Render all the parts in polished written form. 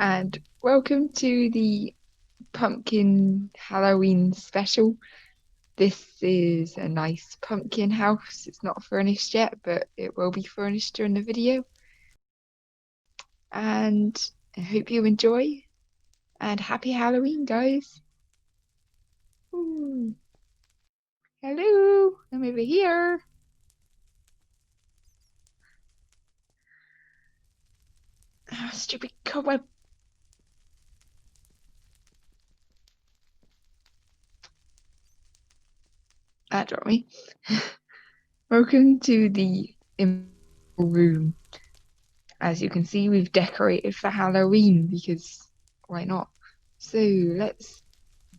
and welcome to the pumpkin Halloween special. This is a nice pumpkin house. It's not furnished yet, but it will be furnished during the video. And I hope you enjoy, and happy Halloween, guys. Ooh. Hello, I'm over here. Ah, stupid cobweb. That dropped me. Welcome to the room. As you can see, we've decorated for Halloween because why not? So let's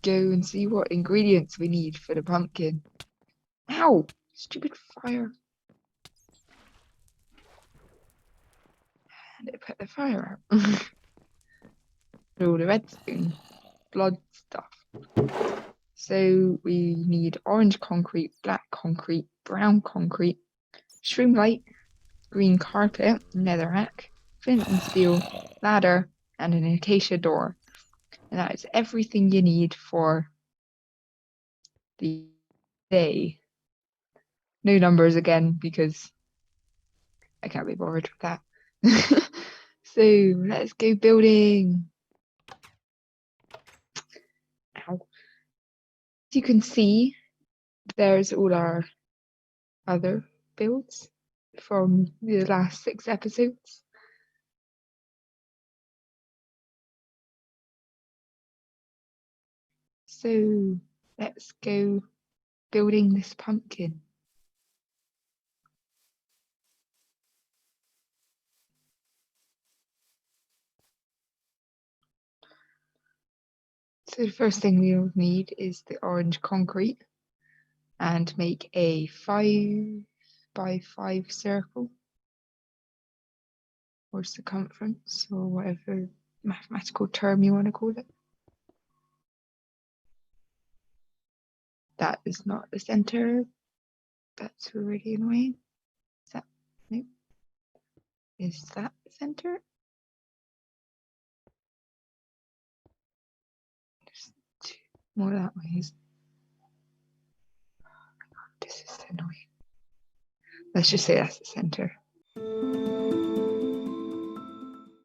go and see what ingredients we need for the pumpkin. Ow! Stupid fire. And it put the fire out. All the redstone. Blood stuff. So we need orange concrete, black concrete, brown concrete, shroomlight, green carpet, netherrack, flint and steel, ladder, and an acacia door. And that is everything you need for the day. No numbers again because I can't be bothered with that. So let's go building. Ow. As you can see, there's all our other builds from the last 6 episodes. So let's go building this pumpkin. So the first thing we'll need is the orange concrete and make a 5x5 circle or circumference or whatever mathematical term you want to call it. That is not the center. That's really annoying. Is that no? Is that the center? There's more that way. This is annoying. Let's just say that's the center.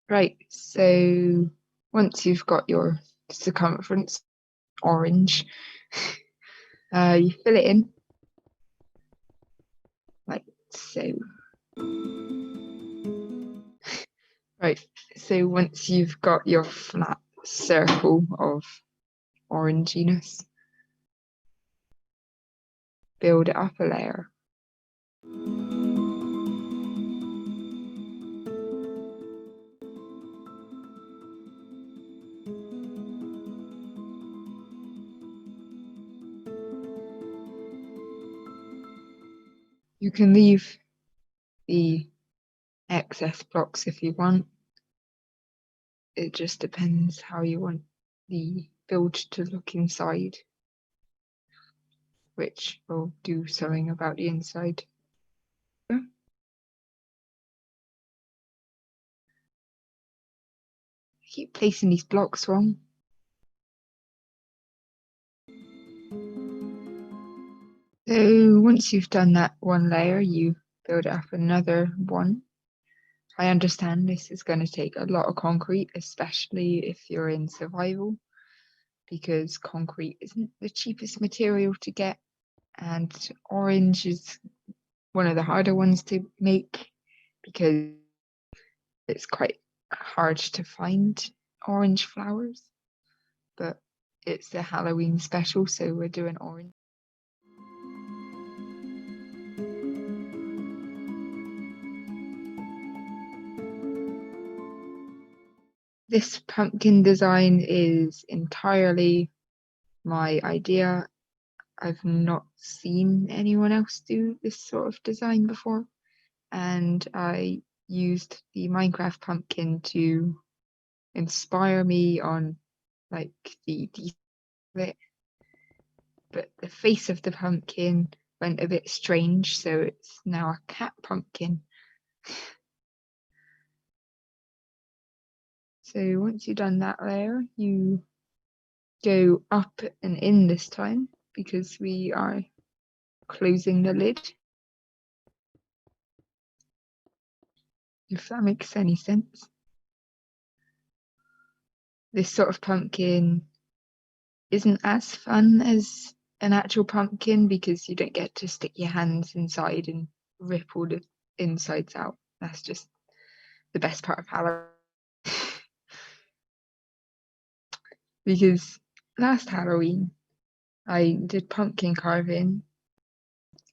Right, so once you've got your circumference orange, you fill it in like so. Right, so once you've got your flat circle of oranginess, build it up a layer. You can leave the excess blocks if you want. It just depends how you want the build to look inside, which will do something about the inside. I keep placing these blocks wrong. So once you've done that one layer, you build up another one. I understand this is going to take a lot of concrete, especially if you're in survival, because concrete isn't the cheapest material to get, and orange is one of the harder ones to make because it's quite hard to find orange flowers. But it's the Halloween special, so we're doing orange. This pumpkin design is entirely my idea. I've not seen anyone else do this sort of design before, and I used the Minecraft pumpkin to inspire me on like the detail of it. But the face of the pumpkin went a bit strange, so it's now a cat pumpkin. So once you've done that layer, you go up and in this time because we are closing the lid. If that makes any sense. This sort of pumpkin isn't as fun as an actual pumpkin because you don't get to stick your hands inside and rip all the insides out. That's just the best part of Halloween. Because last Halloween, I did pumpkin carving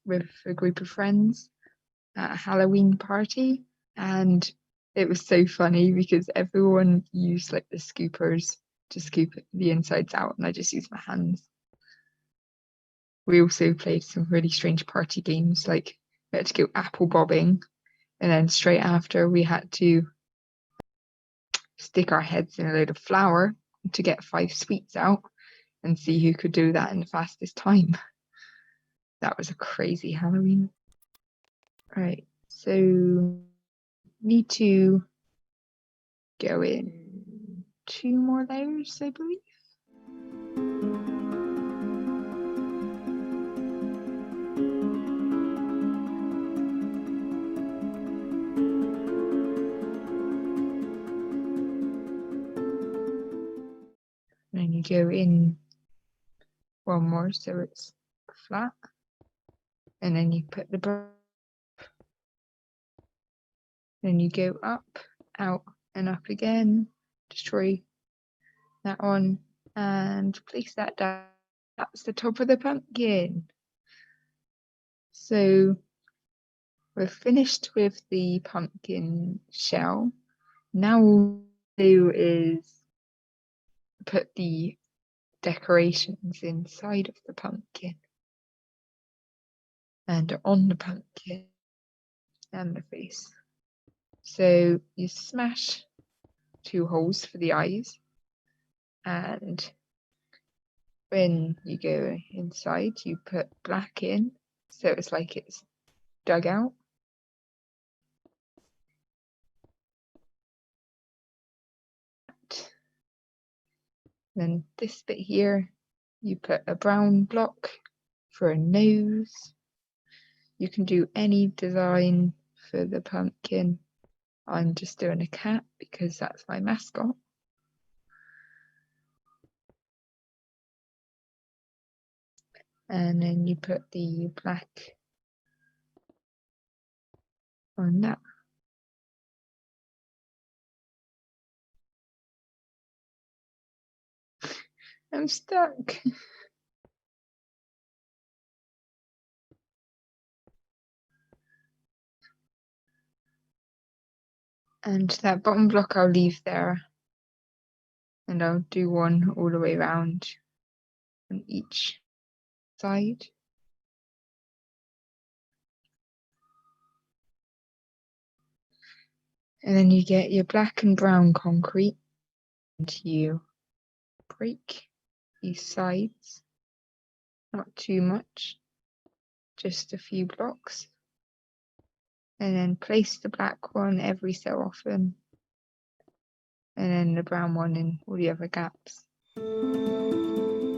with a group of friends at a Halloween party, and it was so funny because everyone used like the scoopers to scoop the insides out, and I just used my hands. We also played some really strange party games, like we had to go apple bobbing, and then straight after we had to stick our heads in a load of flour to get 5 sweets out and see who could do that in the fastest time. That was a crazy Halloween. Right, so need to go in 2 more layers, I believe. And then you go in 1 more so it's flat. And then you put the brush. Then you go up, out, and up again. Destroy that one and place that down. That's the top of the pumpkin. So we're finished with the pumpkin shell. Now what we'll do is put the decorations inside of the pumpkin and on the pumpkin and the face. So you smash 2 holes for the eyes, and when you go inside you put black in so it's like it's dug out. Then this bit here you put a brown block for a nose. You can do any design for the pumpkin. I'm just doing a cat because that's my mascot. And then you put the black on that. I'm stuck. And that bottom block I'll leave there. And I'll do one all the way around on each side. And then you get your black and brown concrete and you break these sides, not too much, just a few blocks. And then place the black one every so often, and then the brown one in all the other gaps to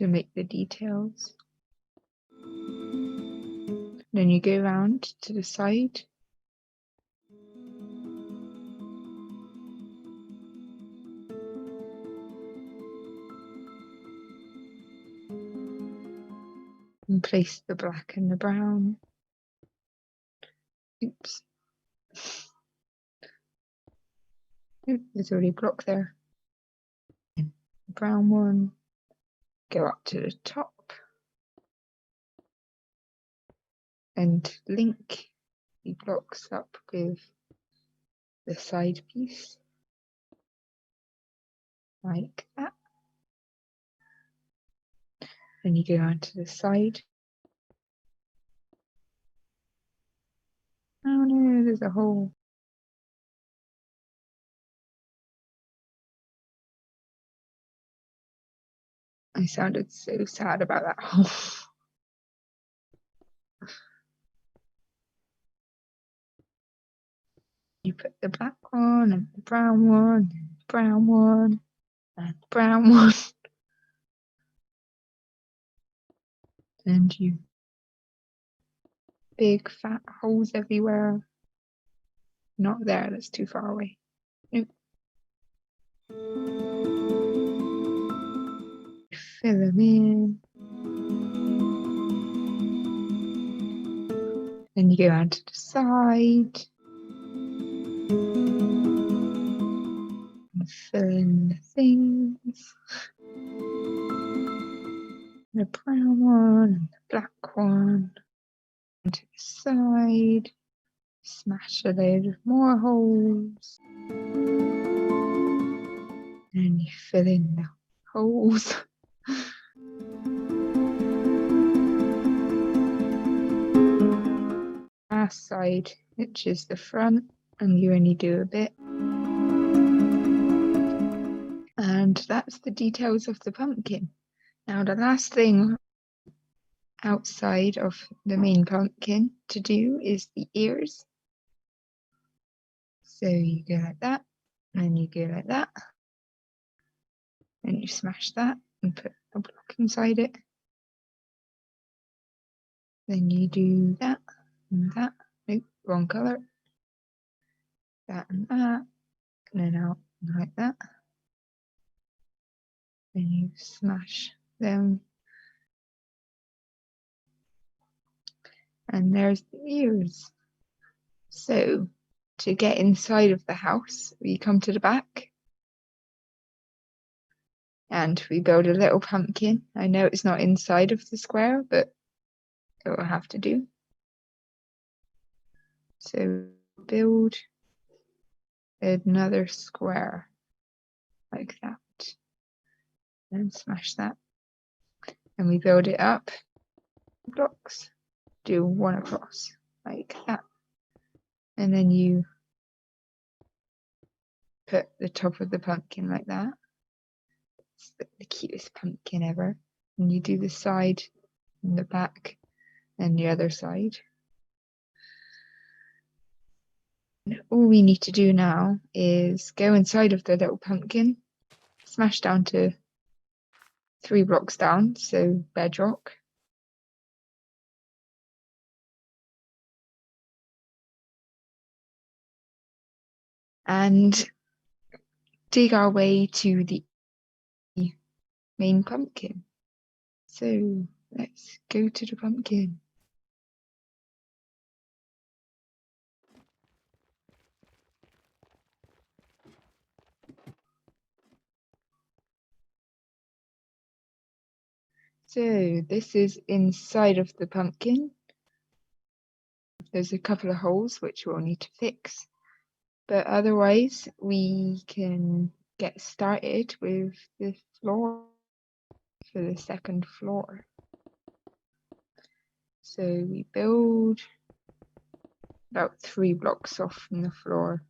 make the details. Then you go around to the side. And place the black and the brown. Oops. Oop, there's already a block there. The brown one. Go up to the top. And link the blocks up with the side piece. Like that. Then you go on to the side. Oh no, there's a hole. I sounded so sad about that hole. You put the black one and the brown one, and the brown one, and the brown one. And you big fat holes everywhere. Not there, that's too far away. Nope. Fill them in. Then you go around to the side. And fill in the things. The brown one and the black one. And to the side. Smash a load of more holes. And you fill in the holes. Last side, which is the front, and you only do a bit. And that's the details of the pumpkin. Now the last thing outside of the main pumpkin to do is the ears. So you go like that, and then you go like that, and you smash that and put a block inside it. Then you do that and that. Nope, wrong color. That and that, and then out like that. Then you smash them. And there's the ears. So to get inside of the house, we come to the back and we build a little pumpkin. I know it's not inside of the square, but it will have to do. So build another square like that and smash that. And we build it up blocks, do one across like that. And then you put the top of the pumpkin like that. It's the cutest pumpkin ever. And you do the side and the back and the other side. And all we need to do now is go inside of the little pumpkin, smash down to 3 blocks down, so bedrock. And dig our way to the main pumpkin. So let's go to the pumpkin. So this is inside of the pumpkin. There's a couple of holes which we'll need to fix, but otherwise we can get started with the floor for the second floor. So we build about 3 blocks off from the floor.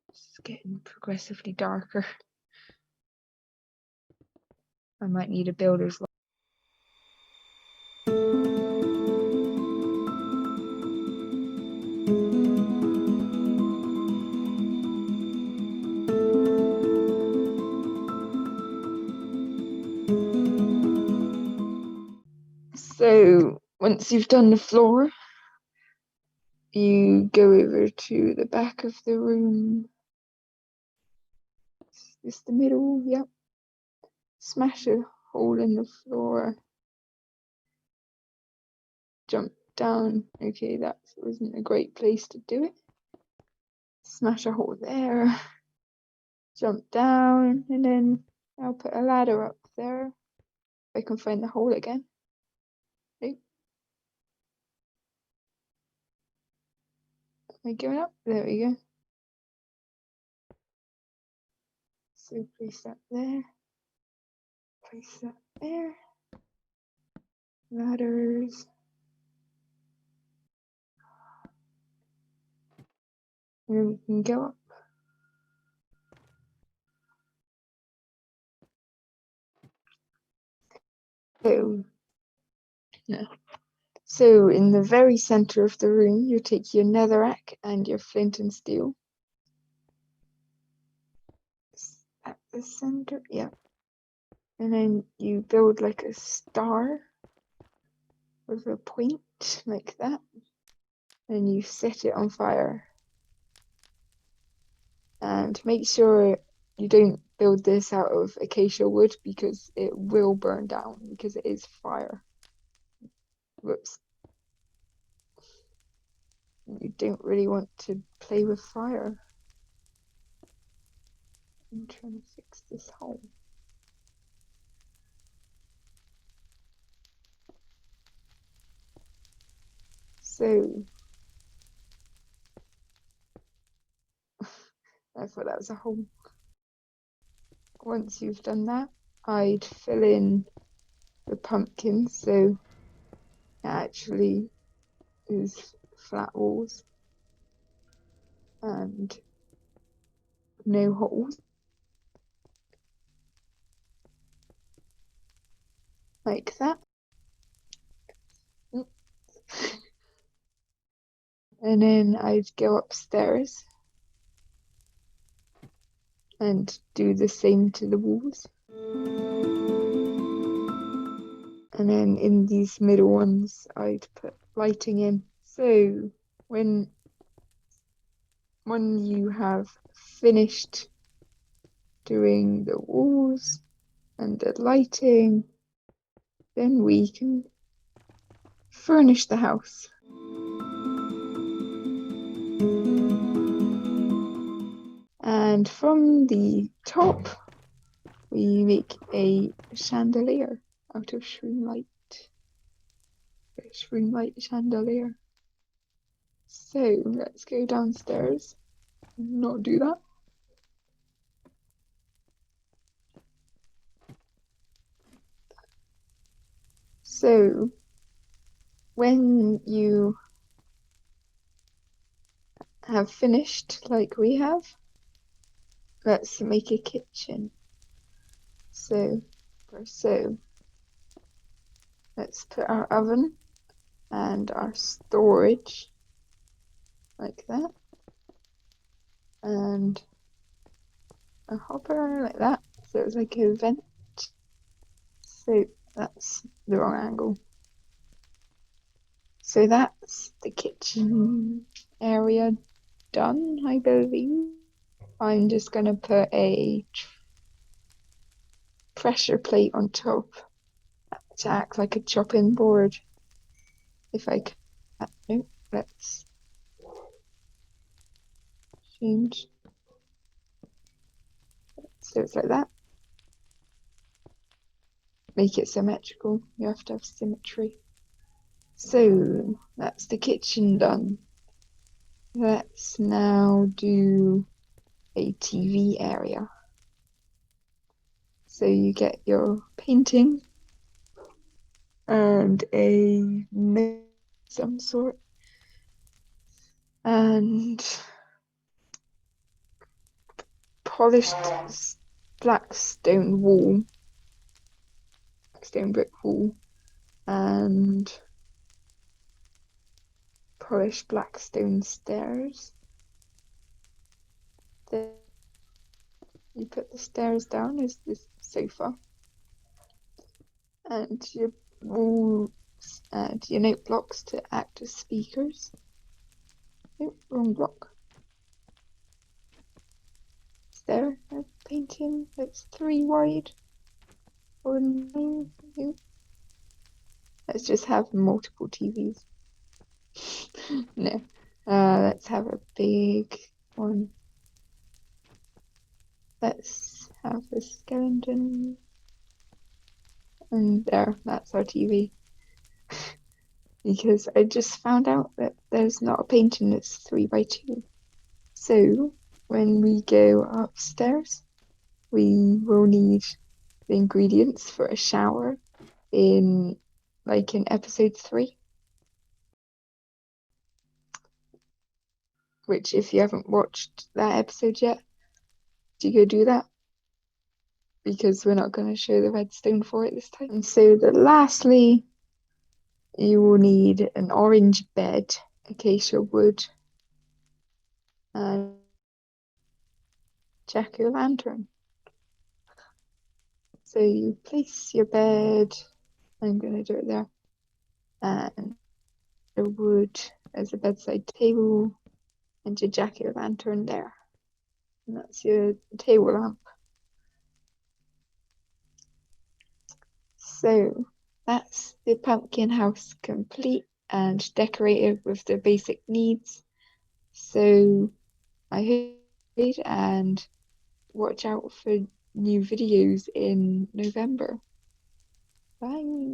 It's getting progressively darker. I might need a builder's light. So once you've done the floor, you go over to the back of the room. Is this the middle? Yep. Smash a hole in the floor. Jump down. Okay, that wasn't a great place to do it. Smash a hole there. Jump down, and then I'll put a ladder up there. If I can find the hole again. Okay. Am I going up? There we go. So place that there. Place that there. Ladders. And then we can go up. So, yeah. So in the very center of the room, you take your netherrack and your flint and steel. At the center, yeah. And then you build like a star with a point like that. And you set it on fire. And make sure you don't build this out of acacia wood because it will burn down because it is fire. Whoops. You don't really want to play with fire. I'm trying to fix this hole. So I thought that was a hole. Once you've done that, I'd fill in the pumpkin so it actually is flat walls and no holes. Like that. And then I'd go upstairs and do the same to the walls. And then in these middle ones, I'd put lighting in. So when you have finished doing the walls and the lighting, then we can furnish the house. And from the top, we make a chandelier out of shroomlight. A shroomlight chandelier. So let's go downstairs and not do that. So when you have finished like we have, let's make a kitchen. So let's put our oven and our storage like that, and a hopper like that, so it's like a vent. So that's the wrong angle. So that's the kitchen area done, I believe. I'm just gonna put a pressure plate on top to act like a chopping board. If I can. No, let's change. So it's like that. Make it symmetrical. You have to have symmetry. So that's the kitchen done. Let's now do a TV area. So you get your painting and a nail of some sort and polished black stone wall, stone brick wall, and polished black stone stairs. Then you put the stairs down as the sofa, and your walls and your note blocks to act as speakers. Oh, wrong block. Is there a painting that's 3 wide? Or no? Let's just have multiple TVs. No. Let's have a big one. Let's have a skeleton. And there, that's our TV. Because I just found out that there's not a painting that's 3 by 2. So when we go upstairs, we will need the ingredients for a shower in episode 3. Which if you haven't watched that episode yet, you go do that. Because we're not going to show the redstone for it this time. And so lastly, you will need an orange bed, acacia wood, and jack-o'-lantern. So you place your bed, I'm going to do it there, and the wood as a bedside table, and your jack-o'-lantern there. And that's your table lamp. So that's the pumpkin house complete and decorated with the basic needs. So I hope and watch out for new videos in November. Bye.